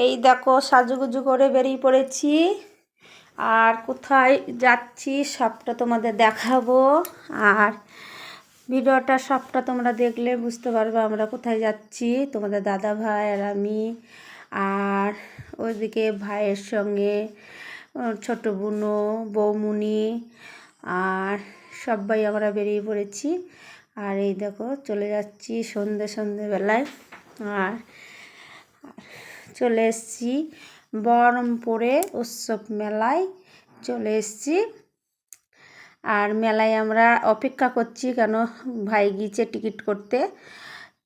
এই দেখো সাজুগুজু করে বেরিয়ে পড়েছি, আর কোথায় যাচ্ছি সবটা তোমাদের দেখাবো। আর ভিডিওটা সবটা তোমরা দেখলে বুঝতে পারবে আমরা কোথায় যাচ্ছি, তোমাদের দাদা ভাই আর আমি। আর ওইদিকে ভাইয়ের সঙ্গে ছোট বুনো, বৌমুনি আর সবাই আমরা বেরিয়ে পড়েছি। আর এই দেখো চলে যাচ্ছি সন্ধেবেলায়। আর চলে এসেছি বহরমপুরে উৎসব মেলায় চলে এসেছি। আর মেলায় আমরা অপেক্ষা করছি, কেন ভাই গিয়েছে টিকিট করতে।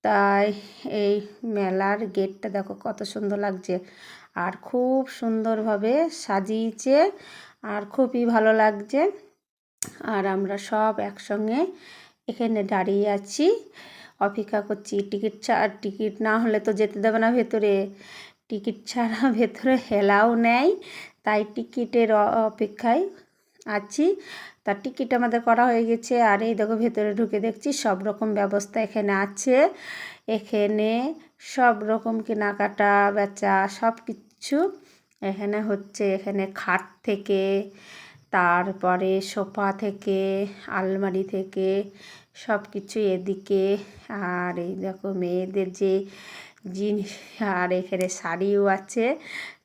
তাই এই মেলার গেটটা দেখো কত সুন্দর লাগছে, আর খুব সুন্দরভাবে সাজিয়েছে, আর খুবই ভালো লাগছে। আর আমরা সব একসঙ্গে এখানে দাঁড়িয়ে আছি, অপেক্ষা করছি। টিকিট না হলে তো যেতে দেবে না ভেতরে, টিকিট ছাড়া ভেতরে হেলাও নেয়, তাই টিকিটের অপেক্ষায় আছি। তার টিকিট আমাদের করা হয়ে গেছে। আর এই দেখো ভেতরে ঢুকে দেখছি সব রকম ব্যবস্থা এখানে আছে। এখানে সব রকম কেনাকাটা বেচা সব কিছু এখানে হচ্ছে। এখানে খাট থেকে, তারপরে সোফা থেকে, আলমারি থেকে সব কিছু এদিকে। আর এই দেখো মেয়েদের যে জিনিস, আর এখানে শাড়িও আছে।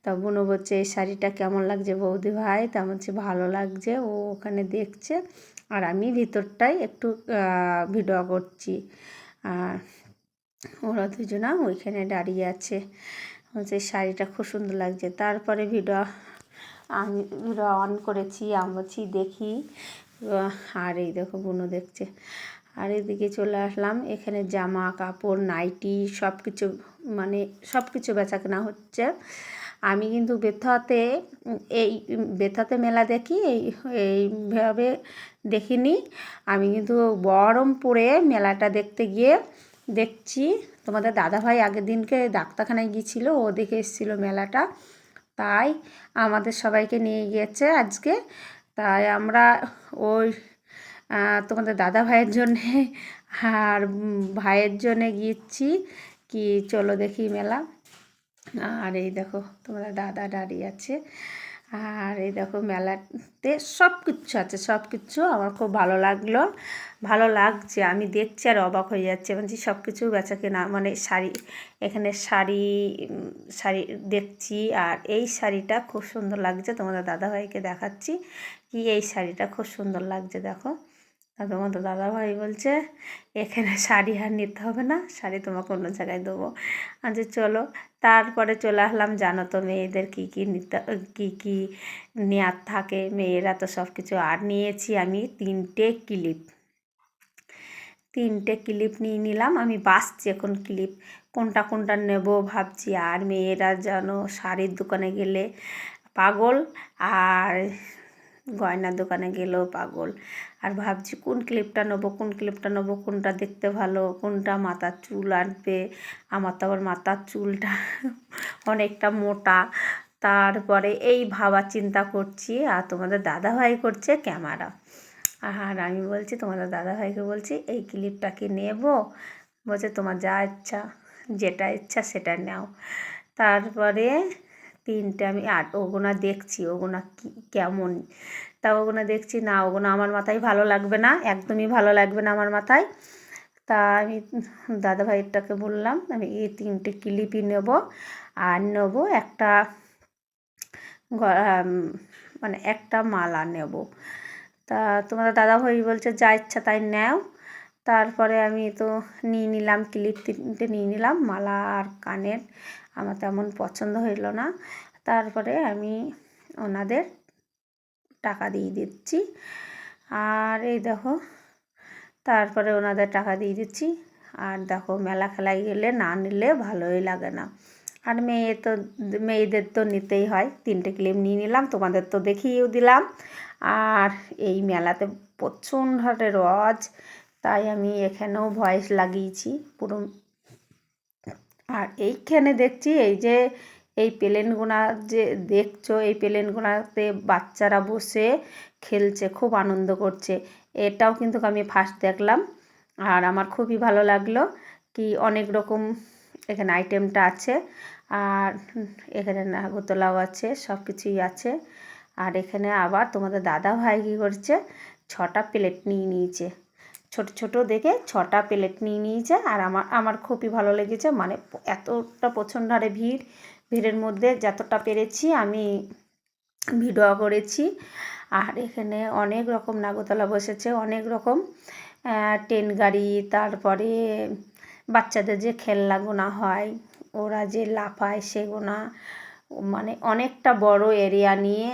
তা বোনও বলছে এই শাড়িটা কেমন লাগছে বৌদি ভাই, তা বলছে ভালো লাগছে, ও ওখানে দেখছে। আর আমি ভিতরটাই একটু ভিডিও করছি। আর ওরা দুজনা ওইখানে দাঁড়িয়ে আছে, বলছে শাড়িটা খুব সুন্দর লাগছে। তারপরে আমি ভিডিও অন করেছি, আমি বলছি দেখি। আর এই দেখো বোনও দেখছে। আর এদিকে চলে আসলাম, এখানে জামা কাপড় নাইটি সব কিছু, মানে সব কিছু বেচাকেনা হচ্ছে। আমি কিন্তু বেথাতে মেলা দেখি, এইভাবে দেখিনি। আমি কিন্তু বহরমপুরে মেলাটা দেখতে গিয়ে দেখছি। তোমাদের দাদাভাই আগের দিনকে ডাক্তারখানায় গিয়েছিলো, ও দেখে এসেছিলো মেলাটা, তাই আমাদের সবাইকে নিয়ে গিয়েছে আজকে। তাই আমরা ওই তোমাদের দাদা ভাইয়ের জন্যে আর ভাইয়ের জন্যে গিয়েছি কি চলো দেখি মেলা। আর এই দেখো তোমাদের দাদা দাঁড়িয়ে আছে। আর এই দেখো মেলাতে সব কিছু আছে, সব কিছু আমার খুব ভালো লাগছে। আমি দেখছি আর অবাক হয়ে যাচ্ছে, বলছি সব কিছু বেচা কেনা, মানে শাড়ি, এখানে শাড়ি দেখছি। আর এই শাড়িটা খুব সুন্দর লাগছে, তোমাদের দাদাভাইকে দেখাচ্ছি কি এই শাড়িটা খুব সুন্দর লাগছে দেখো। আর তোমাদের দাদাভাই বলছে এখানে শাড়ি আর নিতে হবে না, শাড়ি তোমাকে অন্য জায়গায় দেবো। আচ্ছা চলো। তারপরে চলে আসলাম, জানো তো মেয়েদের কী কী নেওয়ার থাকে, মেয়েরা তো সব কিছু। আর নিয়েছি আমি 3টে ক্লিপ নিয়ে নিলাম। আমি বাছছি এখন ক্লিপ কোনটা নেব ভাবছি। আর মেয়েরা যেন শাড়ির দোকানে গেলে পাগল, আর গয়নার দোকানে গেলেও পাগল। আর ভাবছি কোন ক্লিপটা নেবো, কোনটা দেখতে ভালো, কোনটা মাথার চুল আনবে। আমার তো আবার মাথার চুলটা অনেকটা মোটা, তারপরে এই ভাবার চিন্তা করছি। আর তোমাদের দাদাভাই করছে ক্যামেরা। আর আমি বলছি তোমাদের দাদাভাইকে বলছি এই ক্লিপটা কি নেব, বলছে তোমার যা ইচ্ছা, যেটা ইচ্ছা সেটা নাও। তারপরে 3টে আমি ওগুনা দেখছি, ওগুনা কেমন। তা ওগুনা দেখছি না, ওগুনা আমার মাথায় ভালো লাগবে না, একদমই ভালো লাগবে না আমার মাথায়। তা আমি দাদাভাইটাকে বললাম আমি এই 3টে ক্লিপই নেব, আর নেবো একটা মানে একটা মালা নেব। তা তোমাদের দাদাভাই বলছে যা ইচ্ছা তাই নাও। তারপরে আমি তো নিয়ে নিলাম ক্লিপ 3টে নিয়ে নিলাম, মালা আর কানের আমার তেমন পছন্দ হইল না। তারপরে আমি ওনাদের টাকা দিয়ে দিচ্ছি। আর এই দেখো তারপরে ওনাদের টাকা দিয়ে দিচ্ছি। আর দেখো মেলা খেলায় গেলে না নিলে ভালোই লাগে না। আর মেয়েদের তো নিতেই হয়, 3টে ক্লিপ নিয়ে নিলাম, তোমাদের তো দেখিয়েও দিলাম। আর এই মেলাতে প্রচণ্ড হারে রজ, তাই আমি এখানেও ভয়েস লাগিয়েছি পুরো। আর এইখানে দেখছি এই প্লেনগুনা যে দেখছো, এই প্লেনগুনাতে বাচ্চারা বসে খেলছে, খুব আনন্দ করছে। এটাও কিন্তু আমি ফার্স্ট দেখলাম, আর আমার খুবই ভালো লাগলো কি অনেক রকম এখানে আইটেমটা আছে। আর এখানে নাগরদোলাও আছে, সব কিছুই আছে। আর এখানে আবার তোমাদের দাদা ভাই কী করছে, 6টা প্লেট নিয়ে নিয়েছে, ছোট ছোট দেখে 6টা প্লেট নিয়ে নিয়েছে। আর আমার খুবই ভালো লেগেছে, মানে এতটা প্রচণ্ড হারে ভিড়ের মধ্যে যতটা পেরেছি আমি ভিডিও করেছি। আর এখানে অনেক রকম নাগরদোলা বসেছে, অনেক রকম ট্রেন গাড়ি, তারপরে বাচ্চাদের যে খেলনাগুনা হয়, ওরা যে লাফায় সেগুনা, মানে অনেকটা বড় এরিয়া নিয়ে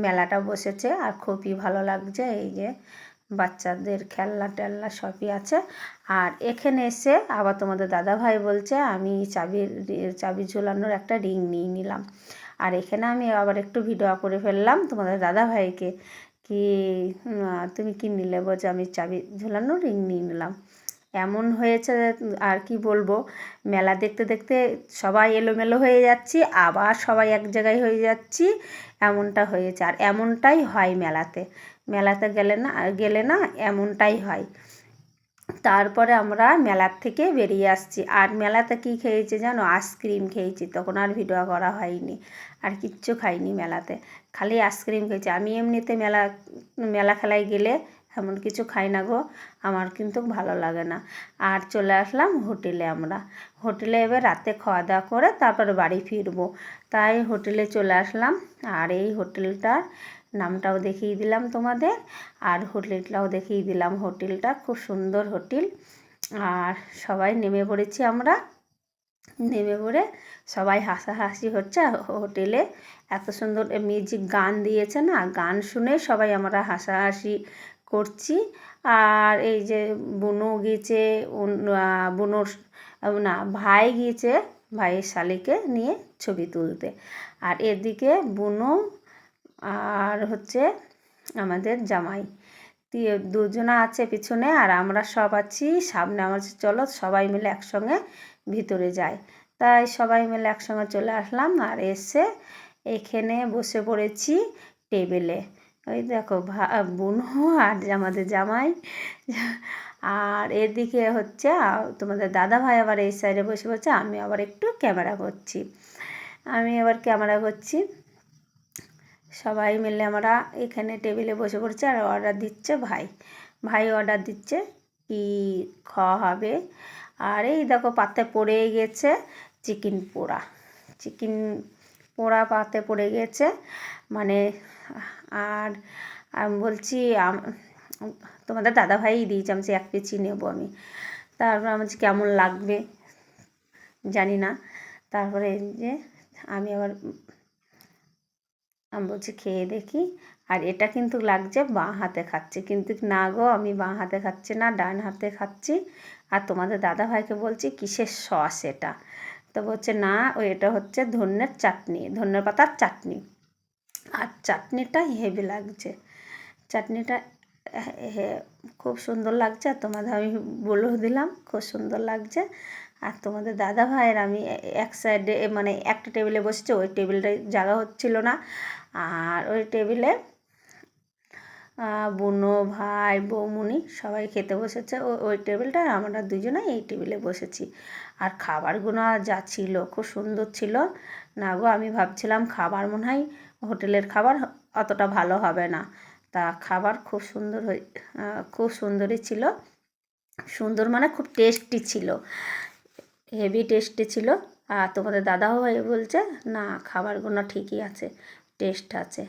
মেলাটা বসেছে। আর খুবই ভালো লাগছে, এই যে বাচ্চাদের খেলনা টেলনা সবই আছে। আর এখানে এসে আবার তোমাদের দাদাভাই বলছে আমি চাবি ঝোলানোর একটা রিং নিয়ে নিলাম। আর এখানে আমি আবার একটু ভিডিও করে ফেললাম তোমাদের দাদাভাইকে, কি তুমি কি নিলে? বলছে আমি চাবি ঝোলানোর রিং নিয়ে নিলাম। এমন হয়েছে আর কি বলবো, মেলা দেখতে দেখতে সবাই এলোমেলো হয়ে যাচ্ছি, আবার সবাই এক জায়গায় হয়ে যাচ্ছি, এমনটা হয়েছে। আর এমনটাই হয় মেলাতে গেলে না এমনটাই হয়। তারপরে আমরা মেলার থেকে বেরিয়ে আসছি। আর মেলাতে কী খেয়েছি জানো? আইসক্রিম খেয়েছি, তখন আর ভিডিও করা হয়নি, আর কিচ্ছু খাইনি মেলাতে, খালি আইসক্রিম খেয়েছি। আমি এমনিতে মেলা খেলায় গেলে এমন কিছু খাই না গো, আমার কিন্তু ভালো লাগে না। আর চলে আসলাম হোটেলে এবার রাতে খাওয়া দাওয়া করে তারপরে বাড়ি ফিরবো, তাই হোটেলে চলে আসলাম। আর এই হোটেলটার নামটাও দেখিয়ে দিলাম তোমাদের, আর হোটেলটাও দেখিয়ে দিলাম। হোটেলটা খুব সুন্দর হোটেল। আর সবাই নেমে পড়েছি, আমরা নেমে পড়ে সবাই হাসাহাসি হচ্ছে। হোটেলে এত সুন্দর মিউজিক গান দিয়েছে না, গান শুনে সবাই আমরা হাসাহাসি করছি। আর এই যে বুনু গিয়েছে, বুনুর না ভাই গিয়েছে ভাইয়ের শালিকে নিয়ে ছবি তুলতে। আর এদিকে বুনু আর হচ্ছে আমাদের জামাই দুজনা আছে পিছনে, আর আমরা সব আছি সামনে। আমার চলো সবাই মিলে একসঙ্গে ভিতরে যাই, তাই সবাই মিলে একসঙ্গে চলে আসলাম। আর এসে এখানে বসে পড়েছি টেবিলে। ওই দেখো বুনু আর আমাদের জামাই, আর এদিকে হচ্ছে তোমাদের দাদা ভাই আবার এই সাইডে বসে বসে, আমি আবার একটু ক্যামেরা করছি। সবাই মিলে আমরা এখানে টেবিলে বসে পড়ছি। আর অর্ডার দিচ্ছে ভাই অর্ডার দিচ্ছে কি খাওয়া হবে। আর এই দেখো পাতে পড়ে গেছে চিকেন পোড়া পাতে পড়ে গেছে, মানে। আর আমি বলছি তোমাদের দাদাভাই দিয়েছে, আমি 1 পিসই নেবো আমি। তারপর আমি বলছি কেমন লাগবে জানি না। তারপরে যে আমি বলছি খেয়ে দেখি। আর এটা কিন্তু লাগছে বাঁ হাতে খাচ্ছি, কিন্তু না গো, আমি বাঁ হাতে খাচ্ছি না, ডান হাতে খাচ্ছি। আর তোমাদের দাদাভাইকে বলছি কিসের সস এটা, তো বলছে না এটা হচ্ছে ধনের পাতার চাটনি। আর চাটনিটা হেভি লাগছে, চাটনিটা খুব সুন্দর লাগছে। আর তোমাদের আমি বলেও দিলাম খুব সুন্দর লাগছে। আর তোমাদের দাদা ভাইয়ের আমি এক সাইডে, মানে একটা টেবিলে বসেছি, ওই টেবিলটায় জায়গা হচ্ছিল না। আর ওই টেবিলে বুনো ভাই বৌমুনি সবাই খেতে বসেছে ওই টেবিলটায়, আমরা দুজনেই এই টেবিলে বসেছি। আর খাবারগুলো যা ছিল খুব সুন্দর ছিল না গো, আমি ভাবছিলাম খাবার মনে হয় হোটেলের খাবার অতটা ভালো হবে না, তা খাবার খুব সুন্দরই ছিল। সুন্দর মানে খুব টেস্টি ছিল, হেভি টেস্টি ছিল। আর তোমাদের দাদাভাই বলছে না খাবারগুলো ঠিকই আছে, টেস্ট আছে।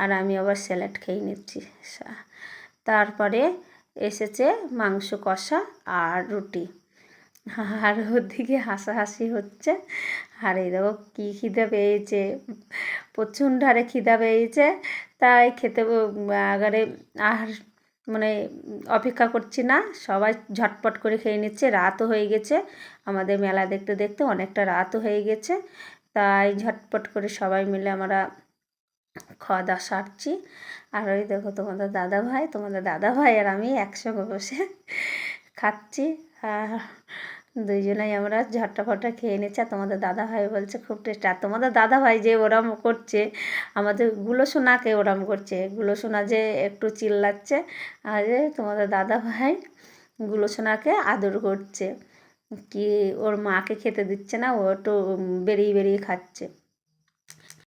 আর আমি আবার স্যালাড খেয়ে নিচ্ছি। তারপরে এসেছে মাংস কষা আর রুটি। আর ওদিকে হাসাহাসি হচ্ছে। আর এই দেখো কী খিদে পেয়েছে, প্রচণ্ড হারে খিদে পেয়েছে, তাই খেতে আগারে আর মানে অপেক্ষা করছি না, সবাই ঝটপট করে খেয়ে নিচ্ছে। রাতও হয়ে গেছে, আমাদের মেলা দেখতে দেখতে অনেকটা রাতও হয়ে গেছে, তাই ঝটপট করে সবাই মিলে আমরা খাওয়া দাওয়া সারছি। আর ওই দেখো তোমাদের দাদাভাই আর আমি একসঙ্গে বসে খাচ্ছি। আর দুইজনেই আমরা ঝট্টাফটা খেয়ে নিচ্ছি। আর তোমাদের দাদাভাই বলছে খুব টেস্ট। আর তোমাদের দাদাভাই যে ওরম করছে, আমাদের গুলোসোনাকে ওরম করছে, গুলোসোনা যে একটু চিল্লাচ্ছে, আর যে তোমাদের দাদাভাই গুলোসোনাকে আদর করছে। কি ওর মাকে খেতে দিচ্ছে না, ও একটু বেরিয়ে বেরিয়ে খাচ্ছে।